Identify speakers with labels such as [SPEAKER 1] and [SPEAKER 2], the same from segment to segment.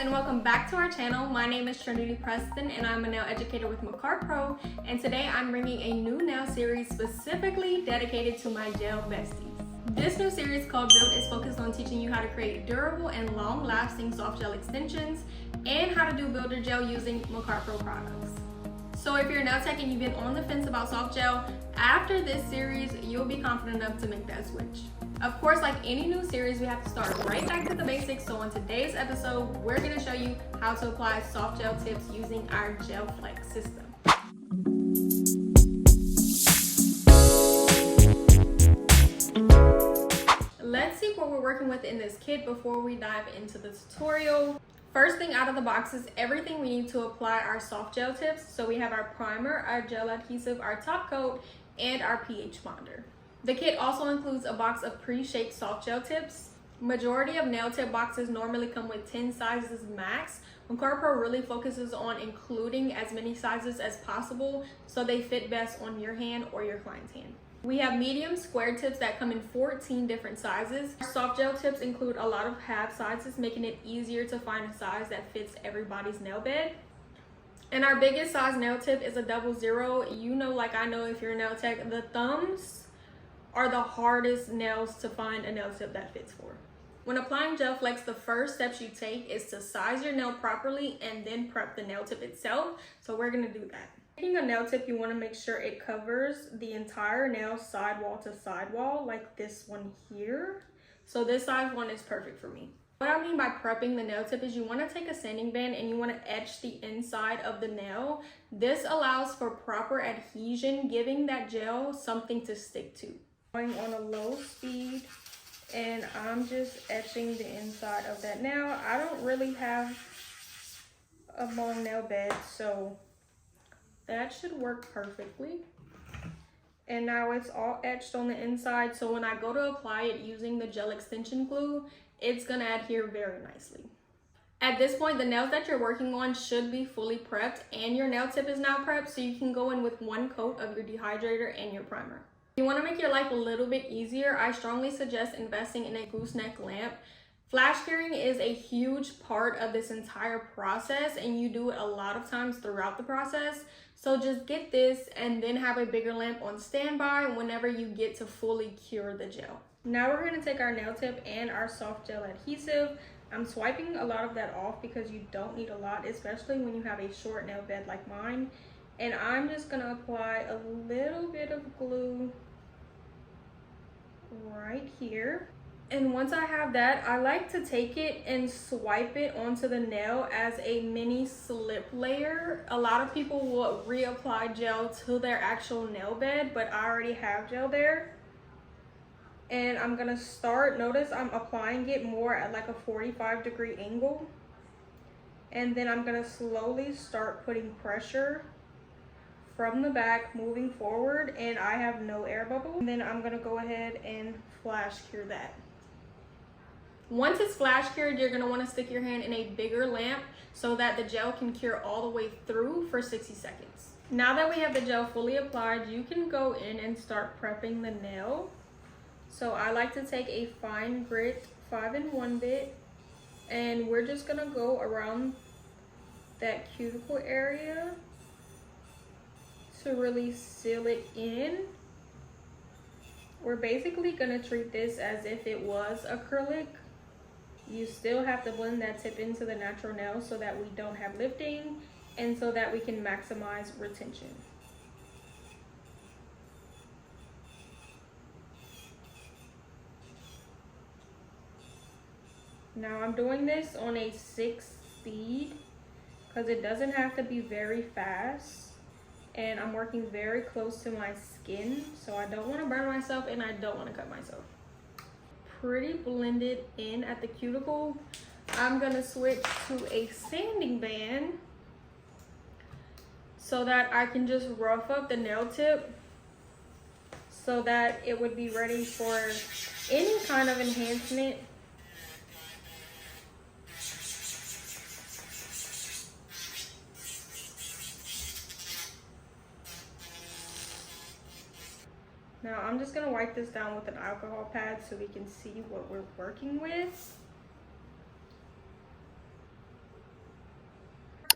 [SPEAKER 1] and welcome back to our channel. My name is Trinity Preston and I'm a nail educator with MakarttPro, and today I'm bringing a new nail series specifically dedicated to my gel besties. This new series called Build is focused on teaching you how to create durable and long-lasting soft gel extensions and how to do builder gel using MakarttPro products. So if you're a nail tech and you've been on the fence about soft gel, after this series, you'll be confident enough to make that switch. Of course, like any new series, we have to start right back to the basics. So on today's episode, we're gonna show you how to apply soft gel tips using our GelFlex system. Let's see what we're working with in this kit before we dive into the tutorial. First thing out of the box is everything we need to apply our soft gel tips. So we have our primer, our gel adhesive, our top coat, and our pH bonder. The kit also includes a box of pre-shaped soft gel tips. Majority of nail tip boxes normally come with 10 sizes max. MakarttPro really focuses on including as many sizes as possible so they fit best on your hand or your client's hand. We have medium square tips that come in 14 different sizes. Our soft gel tips include a lot of half sizes, making it easier to find a size that fits everybody's nail bed. And our biggest size nail tip is a 00. You know, like I know, if you're a nail tech, the thumbs are the hardest nails to find a nail tip that fits for. When applying GelFlex, the first steps you take is to size your nail properly and then prep the nail tip itself. So we're gonna do that. Taking a nail tip, you want to make sure it covers the entire nail sidewall to sidewall, like this one here. So this size one is perfect for me. What I mean by prepping the nail tip is you want to take a sanding band and you want to etch the inside of the nail. This allows for proper adhesion, giving that gel something to stick to. Going on a low speed, and I'm just etching the inside of that nail. I don't really have a long nail bed, so that should work perfectly. And now it's all etched on the inside, so when I go to apply it using the gel extension glue, it's gonna adhere very nicely. At this point, the nails that you're working on should be fully prepped, and your nail tip is now prepped, so you can go in with one coat of your dehydrator and your primer. If you want to make your life a little bit easier, I strongly suggest investing in a gooseneck lamp. Flash curing is a huge part of this entire process, and you do it a lot of times throughout the process. So just get this and then have a bigger lamp on standby whenever you get to fully cure the gel. Now we're going to take our nail tip and our soft gel adhesive. I'm swiping a lot of that off because you don't need a lot, especially when you have a short nail bed like mine. And I'm just going to apply a little bit of glue right here. And once I have that, I like to take it and swipe it onto the nail as a mini slip layer. A lot of people will reapply gel to their actual nail bed, but I already have gel there. And I'm gonna start, notice I'm applying it more at like a 45-degree angle. And then I'm gonna slowly start putting pressure from the back, moving forward, and I have no air bubble. And then I'm gonna go ahead and flash cure that. Once it's flash cured, you're gonna wanna stick your hand in a bigger lamp so that the gel can cure all the way through for 60 seconds. Now that we have the gel fully applied, you can go in and start prepping the nail. So I like to take a fine grit 5-in-1 bit, and we're just gonna go around that cuticle area to really seal it in. We're basically gonna treat this as if it was acrylic. You still have to blend that tip into the natural nail so that we don't have lifting and so that we can maximize retention. Now I'm doing this on a 6 speed because it doesn't have to be very fast. And I'm working very close to my skin, so I don't want to burn myself and I don't want to cut myself. Pretty blended in at the cuticle. I'm gonna switch to a sanding band so that I can just rough up the nail tip so that it would be ready for any kind of enhancement. Now I'm just gonna wipe this down with an alcohol pad so we can see what we're working with.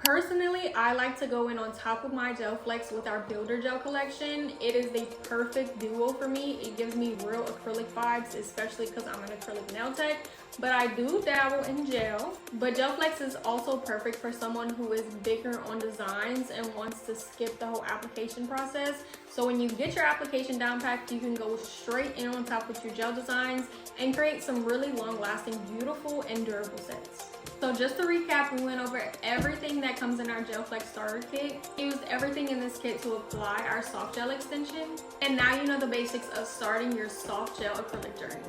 [SPEAKER 1] Personally, I like to go in on top of my GelFlex with our Builder Gel collection. It is the perfect duo for me. It gives me real acrylic vibes, especially because I'm an acrylic nail tech. But I do dabble in gel. But GelFlex is also perfect for someone who is bigger on designs and wants to skip the whole application process. So when you get your application down packed, you can go straight in on top with your gel designs and create some really long-lasting, beautiful, and durable sets. So just to recap, we went over everything that comes in our GelFlex starter kit. We used everything in this kit to apply our soft gel extension. And now you know the basics of starting your soft gel acrylic journey.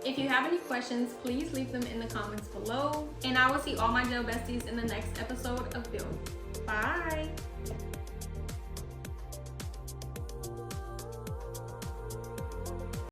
[SPEAKER 1] If you have any questions, please leave them in the comments below. And I will see all my gel besties in the next episode of Build. Bye!